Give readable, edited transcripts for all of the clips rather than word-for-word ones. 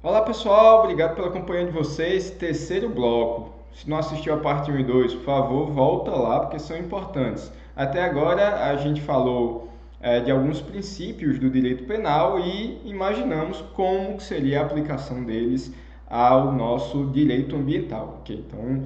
Olá pessoal, obrigado pela companhia de vocês. Terceiro bloco. Se não assistiu a parte 1 e 2, por favor, volta lá porque são importantes. Até agora a gente falou de alguns princípios do direito penal e imaginamos como seria a aplicação deles ao nosso direito ambiental. Ok? Então,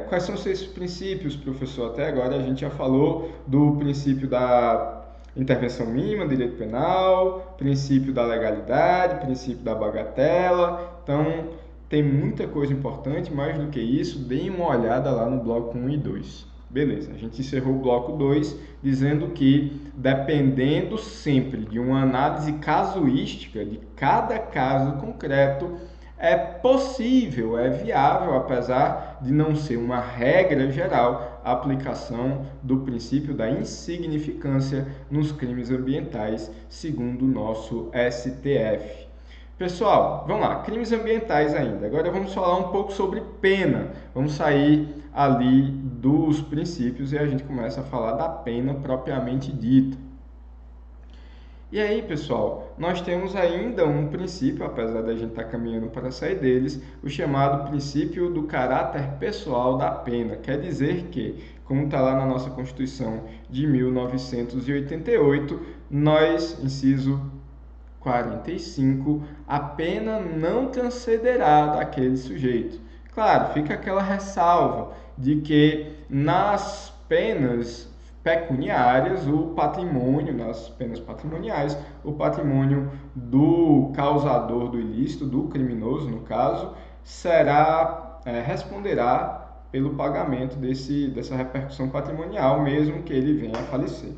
quais são esses princípios, professor? Até agora a gente já falou do princípio da intervenção mínima, direito penal, princípio da legalidade, princípio da bagatela. Então, tem muita coisa importante, mais do que isso, deem uma olhada lá no bloco 1 e 2. Beleza, a gente encerrou o bloco 2 dizendo que, dependendo sempre de uma análise casuística de cada caso concreto, é possível, é viável, apesar de não ser uma regra geral, a aplicação do princípio da insignificância nos crimes ambientais, segundo o nosso STF. Pessoal, vamos lá, crimes ambientais ainda. Agora vamos falar um pouco sobre pena. Vamos sair ali dos princípios e a gente começa a falar da pena propriamente dita. E aí, pessoal, nós temos ainda um princípio, apesar da gente estar caminhando para sair deles, o chamado princípio do caráter pessoal da pena. Quer dizer que, como está lá na nossa Constituição de 1988, nós, inciso 45, a pena não transcenderá daquele sujeito. Claro, fica aquela ressalva de que nas penas pecuniárias, o patrimônio, nas penas patrimoniais, o patrimônio do causador do ilícito, do criminoso, no caso, responderá pelo pagamento dessa repercussão patrimonial, mesmo que ele venha a falecer.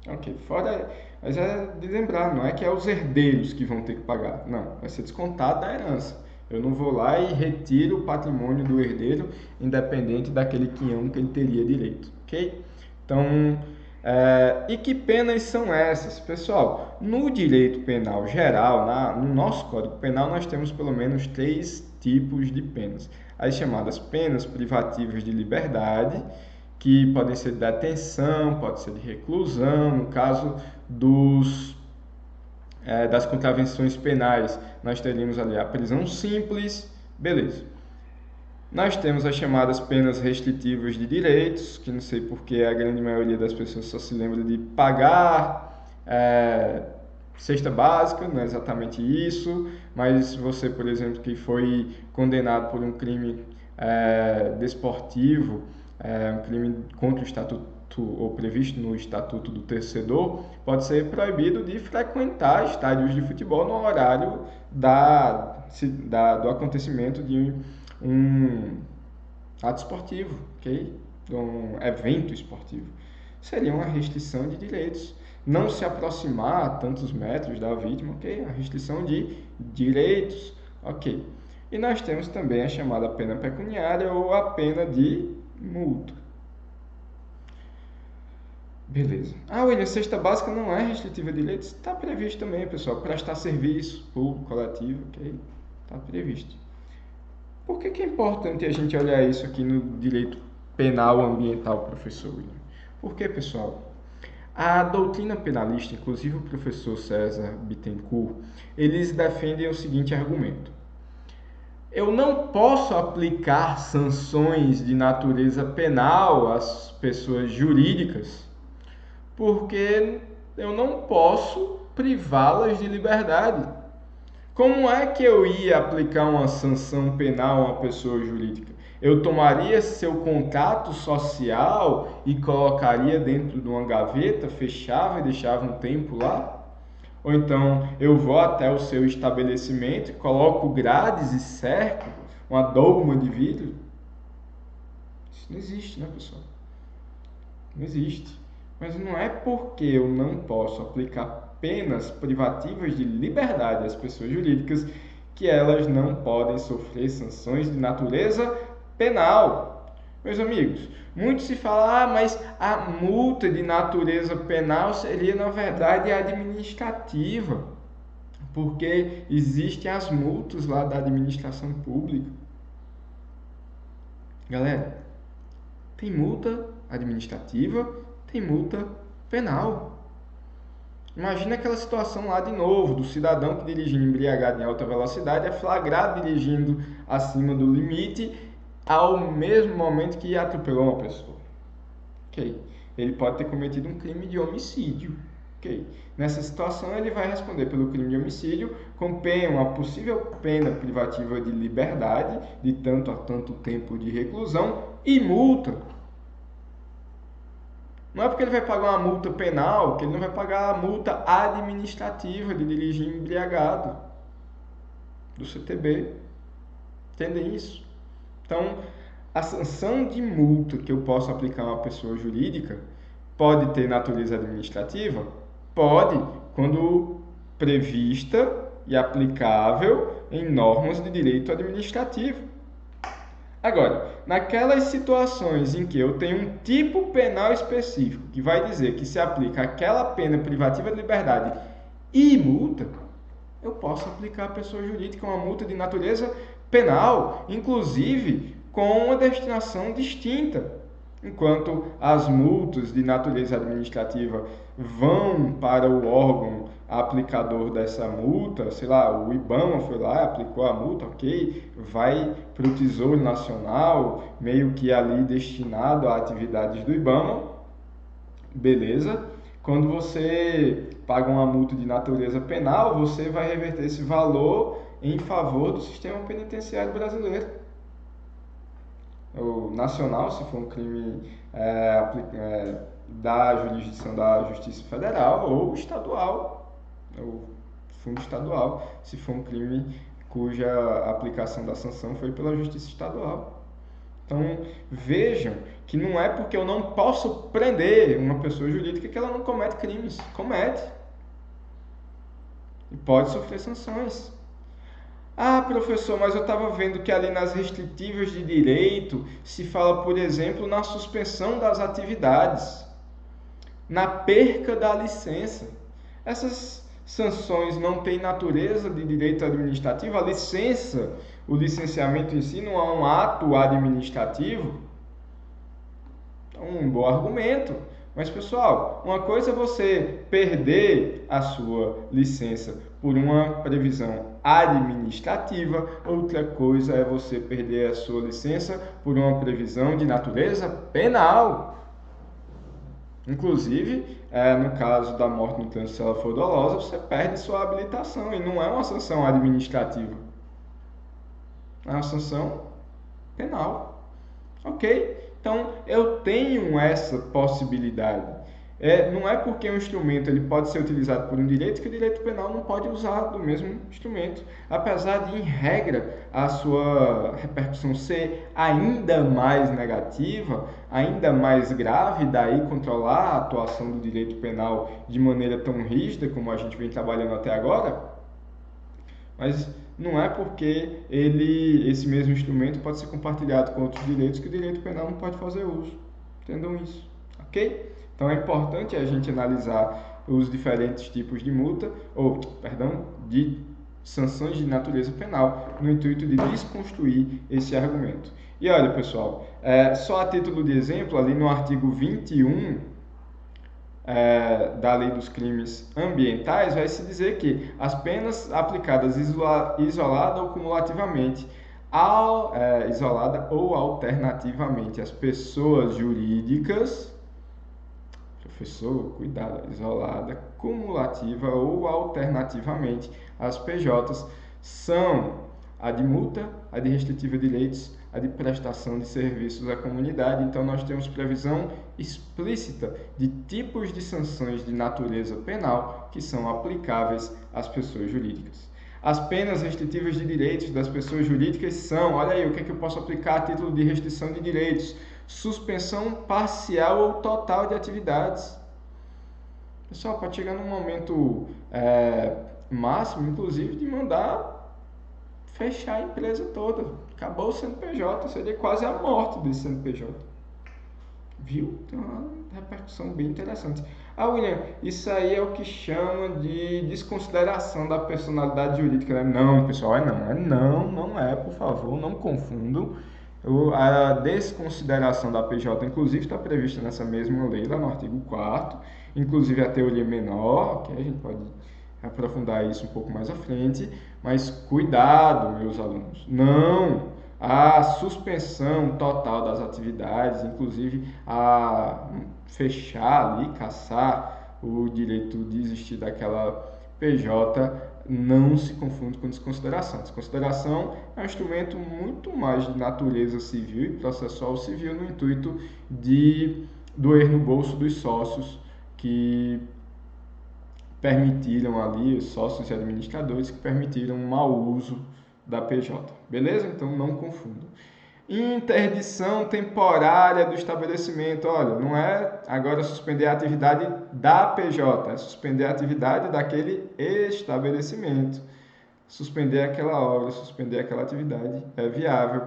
Ok, fora, mas é de lembrar, não é que é os herdeiros que vão ter que pagar, não, vai ser descontado da herança. Eu não vou lá e retiro o patrimônio do herdeiro, independente daquele quinhão que ele teria direito, ok? Então, e que penas são essas? Pessoal, no direito penal geral, no nosso Código Penal, nós temos pelo menos 3 tipos de penas. As chamadas penas privativas de liberdade, que podem ser de detenção, pode ser de reclusão. No caso das contravenções penais, nós teríamos ali a prisão simples, beleza. Nós temos as chamadas penas restritivas de direitos, que não sei porque a grande maioria das pessoas só se lembra de pagar cesta básica, não é exatamente isso, mas você, por exemplo, que foi condenado por um crime desportivo, um crime contra o estatuto ou previsto no Estatuto do Torcedor, pode ser proibido de frequentar estádios de futebol no horário do acontecimento de um ato esportivo, ok? Um evento esportivo. Seria uma restrição de direitos. Não se aproximar a tantos metros da vítima, ok? A restrição de direitos, ok? E nós temos também a chamada pena pecuniária ou a pena de multa. Beleza. William, cesta básica não é restritiva de direitos? Está previsto também, pessoal. Prestar serviço público, coletivo, ok? Está previsto. Por que é importante a gente olhar isso aqui no direito penal ambiental, professor William? Porque, pessoal, a doutrina penalista, inclusive o professor César Bittencourt, eles defendem o seguinte argumento: eu não posso aplicar sanções de natureza penal às pessoas jurídicas, porque eu não posso privá-las de liberdade. Como é que eu ia aplicar uma sanção penal a uma pessoa jurídica? Eu tomaria seu contato social e colocaria dentro de uma gaveta, fechava e deixava um tempo lá? Ou então eu vou até o seu estabelecimento, coloco grades e cerco, uma dogma de vidro? Isso não existe, né, pessoal? Não existe. Mas não é porque eu não posso aplicar penas privativas de liberdade às pessoas jurídicas que elas não podem sofrer sanções de natureza penal. Meus amigos, muito se fala, mas a multa de natureza penal seria, na verdade, administrativa, porque existem as multas lá da administração pública. Galera, tem multa administrativa, tem multa penal. Imagina aquela situação lá de novo, do cidadão que dirigindo embriagado em alta velocidade é flagrado dirigindo acima do limite ao mesmo momento que atropelou uma pessoa. Ok. Ele pode ter cometido um crime de homicídio. Ok. Nessa situação, ele vai responder pelo crime de homicídio com uma possível pena privativa de liberdade de tanto a tanto tempo de reclusão e multa. Não é porque ele vai pagar uma multa penal que ele não vai pagar a multa administrativa de dirigir embriagado do CTB. Entendem isso? Então, a sanção de multa que eu posso aplicar a uma pessoa jurídica pode ter natureza administrativa? Pode, quando prevista e aplicável em normas de direito administrativo. Agora, naquelas situações em que eu tenho um tipo penal específico que vai dizer que se aplica aquela pena privativa de liberdade e multa, eu posso aplicar à pessoa jurídica uma multa de natureza penal, inclusive com uma destinação distinta. Enquanto as multas de natureza administrativa vão para o órgão aplicador dessa multa, sei lá, o IBAMA foi lá, aplicou a multa, ok, vai para o Tesouro Nacional, meio que ali destinado a atividades do IBAMA, beleza. Quando você paga uma multa de natureza penal, você vai reverter esse valor em favor do sistema penitenciário brasileiro. O nacional, se for um crime da jurisdição da Justiça Federal, ou estadual, ou fundo estadual, se for um crime cuja aplicação da sanção foi pela Justiça Estadual. Então, vejam que não é porque eu não posso prender uma pessoa jurídica que ela não comete crimes. Comete. E pode sofrer sanções. Ah, professor, mas eu estava vendo que ali nas restritivas de direito se fala, por exemplo, na suspensão das atividades, na perca da licença. Essas sanções não têm natureza de direito administrativo. A licença, o licenciamento em si não é um ato administrativo. É um bom argumento. Mas, pessoal, uma coisa é você perder a sua licença por uma previsão administrativa, outra coisa é você perder a sua licença por uma previsão de natureza penal. Inclusive, no caso da morte no trânsito, se ela for dolosa, você perde sua habilitação e não é uma sanção administrativa. É uma sanção penal. Ok? Então, eu tenho essa possibilidade. Não é porque um instrumento ele pode ser utilizado por um direito que o direito penal não pode usar do mesmo instrumento. Apesar de, em regra, a sua repercussão ser ainda mais negativa, ainda mais grave, daí controlar a atuação do direito penal de maneira tão rígida como a gente vem trabalhando até agora. Mas não é porque esse mesmo instrumento pode ser compartilhado com outros direitos que o direito penal não pode fazer uso. Entendam isso, ok? Então é importante a gente analisar os diferentes tipos de multa, de sanções de natureza penal, no intuito de desconstruir esse argumento. E olha, pessoal, só a título de exemplo, ali no artigo 21, da Lei dos Crimes Ambientais, vai se dizer que as penas aplicadas isolada ou cumulativamente, isolada ou alternativamente às pessoas jurídicas, professor, cuidado, isolada, cumulativa ou alternativamente às PJs, são a de multa, a de restritiva de direitos, a de prestação de serviços à comunidade. Então, nós temos previsão explícita de tipos de sanções de natureza penal que são aplicáveis às pessoas jurídicas. As penas restritivas de direitos das pessoas jurídicas são, olha aí, o que é que eu posso aplicar a título de restrição de direitos? Suspensão parcial ou total de atividades. Pessoal, pode chegar num momento máximo, inclusive, de mandar fechar a empresa toda. Acabou o CNPJ, seria quase a morte desse CNPJ. Viu? Tem uma repercussão bem interessante. William, isso aí é o que chama de desconsideração da personalidade jurídica, né? Não, pessoal, não é, por favor, não confundam. A desconsideração da PJ, inclusive, está prevista nessa mesma lei, lá no artigo 4º, inclusive a teoria menor, que a gente pode aprofundar isso um pouco mais à frente, mas cuidado, meus alunos, não a suspensão total das atividades, inclusive a fechar ali, caçar o direito de existir daquela PJ, não se confunde com desconsideração. Desconsideração é um instrumento muito mais de natureza civil e processual civil no intuito de doer no bolso dos sócios que permitiram ali, os sócios e administradores que permitiram um mau uso da PJ. Beleza? Então não confundam. Interdição temporária do estabelecimento. Olha, não é agora suspender a atividade da PJ, é suspender a atividade daquele estabelecimento. Suspender aquela obra, suspender aquela atividade é viável.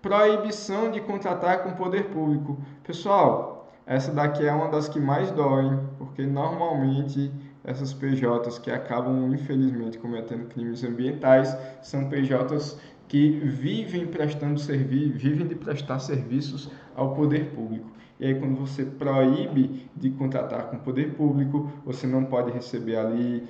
Proibição de contratar com o poder público. Pessoal, essa daqui é uma das que mais doem, porque normalmente essas PJs que acabam, infelizmente, cometendo crimes ambientais são PJs que vivem de prestar serviços ao poder público. E aí, quando você proíbe de contratar com o poder público, você não pode receber ali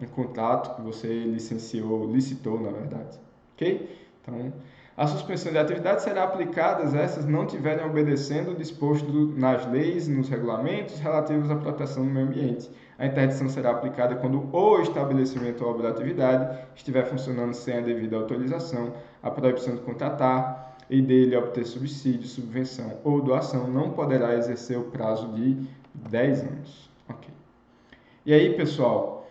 um contrato que você licitou, na verdade. Ok? Então, a suspensão de atividade será aplicada se essas não estiverem obedecendo o disposto nas leis e nos regulamentos relativos à proteção do meio ambiente. A interdição será aplicada quando o estabelecimento ou obra da atividade estiver funcionando sem a devida autorização. A proibição de contratar e dele obter subsídio, subvenção ou doação não poderá exercer o prazo de 10 anos. Ok. E aí, pessoal,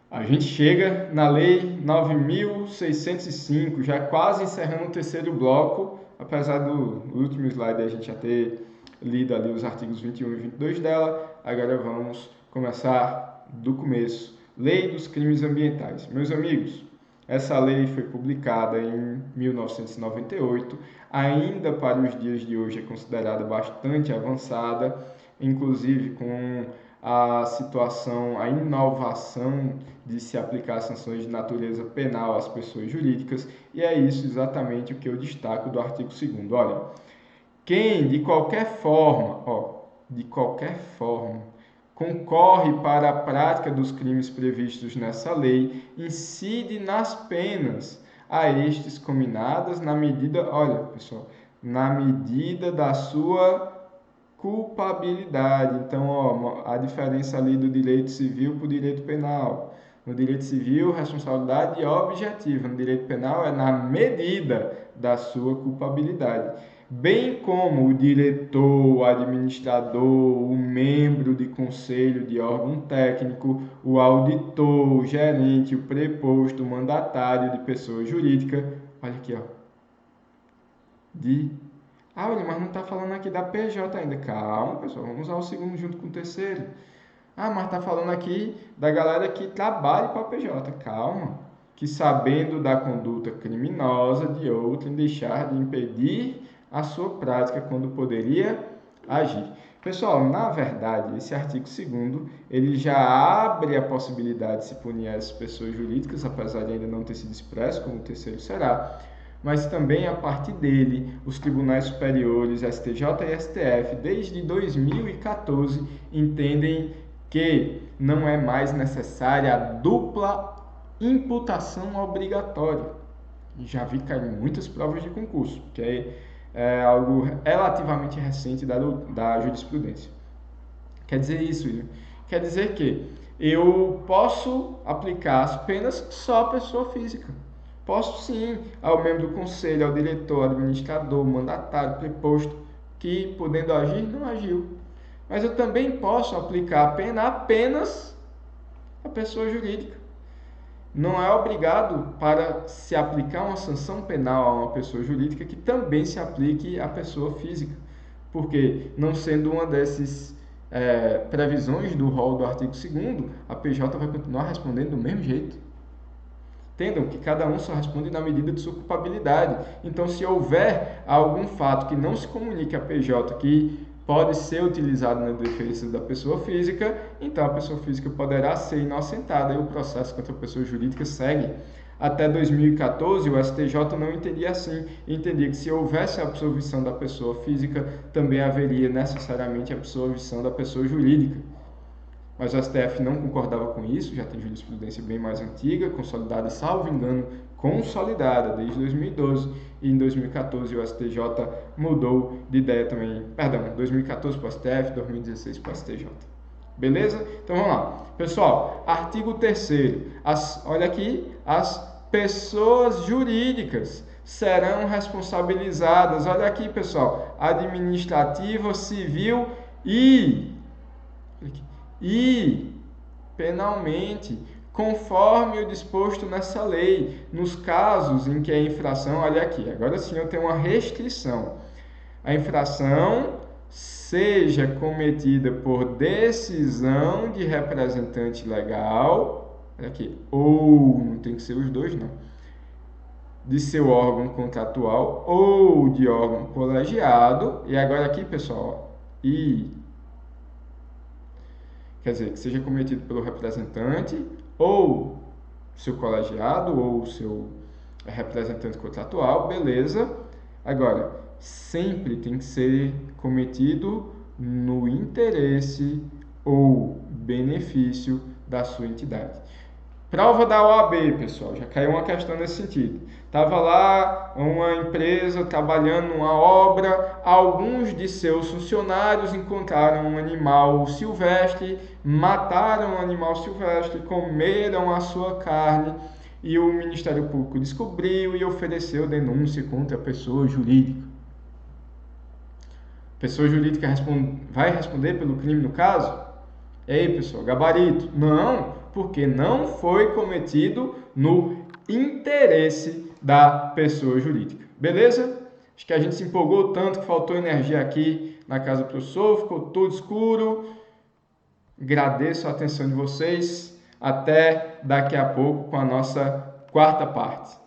a gente chega na Lei 9.605, já quase encerrando o terceiro bloco, apesar do último slide a gente já ter lido ali os artigos 21 e 22 dela. Agora vamos começar do começo. Lei dos Crimes Ambientais. Meus amigos, essa lei foi publicada em 1998, ainda para os dias de hoje é considerada bastante avançada, inclusive com a situação, a inovação de se aplicar sanções de natureza penal às pessoas jurídicas, e é isso exatamente o que eu destaco do artigo 2º. Olha, quem de qualquer forma, concorre para a prática dos crimes previstos nessa lei, incide nas penas a estes cominadas na medida, olha, pessoal, na medida da sua culpabilidade. Então, a diferença ali do direito civil para o direito penal. No direito civil, responsabilidade objetiva. No direito penal, é na medida da sua culpabilidade. Bem como o diretor, o administrador, o membro de conselho de órgão técnico, o auditor, o gerente, o preposto, o mandatário de pessoa jurídica. Olha aqui, ó. Olha, mas não está falando aqui da PJ ainda. Calma, pessoal, vamos usar o segundo junto com o terceiro. Mas está falando aqui da galera que trabalha para a PJ. Calma. Que sabendo da conduta criminosa de outrem deixar de impedir a sua prática quando poderia agir. Pessoal, na verdade, esse artigo 2º, ele já abre a possibilidade de se punir essas pessoas jurídicas, apesar de ainda não ter sido expresso, como o terceiro será, mas também a partir dele, os tribunais superiores, STJ e STF, desde 2014, entendem que não é mais necessária a dupla imputação obrigatória. Já vi cair em muitas provas de concurso, que é algo relativamente recente da jurisprudência. Quer dizer isso, William? Quer dizer que eu posso aplicar as penas só à pessoa física. Posso sim ao membro do conselho, ao diretor, ao administrador, mandatário, preposto, que podendo agir, não agiu. Mas eu também posso aplicar a pena apenas à pessoa jurídica. Não é obrigado para se aplicar uma sanção penal a uma pessoa jurídica que também se aplique à pessoa física. Porque, não sendo uma dessas previsões do rol do artigo 2º, a PJ vai continuar respondendo do mesmo jeito. Entendam que cada um só responde na medida de sua culpabilidade. Então, se houver algum fato que não se comunique à PJ que pode ser utilizado na defesa da pessoa física, então a pessoa física poderá ser inocentada e o processo contra a pessoa jurídica segue Até 2014, o STJ não entendia assim, entendia que se houvesse a absolvição da pessoa física, também haveria necessariamente a absolvição da pessoa jurídica. Mas o STF não concordava com isso, já tem jurisprudência bem mais antiga, consolidada, salvo engano, consolidada desde 2012, e em 2014 o STJ mudou de ideia também, 2014 para o STF, 2016 para o STJ. Beleza? Então vamos lá. Pessoal, artigo 3º, olha aqui, as pessoas jurídicas serão responsabilizadas, olha aqui pessoal, administrativa, civil e penalmente, conforme o disposto nessa lei, nos casos em que a infração, olha aqui, agora sim eu tenho uma restrição, a infração seja cometida por decisão de representante legal, olha aqui, ou, não tem que ser os dois não, de seu órgão contratual ou de órgão colegiado, e agora aqui pessoal, quer dizer, que seja cometido pelo representante, ou seu colegiado, ou seu representante contratual, beleza. Agora, sempre tem que ser cometido no interesse ou benefício da sua entidade. Prova da OAB, pessoal, já caiu uma questão nesse sentido. Estava lá uma empresa trabalhando numa obra, alguns de seus funcionários encontraram um animal silvestre, mataram o animal silvestre, comeram a sua carne e o Ministério Público descobriu e ofereceu denúncia contra a pessoa jurídica. A pessoa jurídica vai responder pelo crime no caso? E aí, pessoal, gabarito? Não, porque não foi cometido no interesse da pessoa jurídica. Beleza? Acho que a gente se empolgou tanto que faltou energia aqui na casa do professor, ficou tudo escuro. Agradeço a atenção de vocês. Até daqui a pouco com a nossa quarta parte.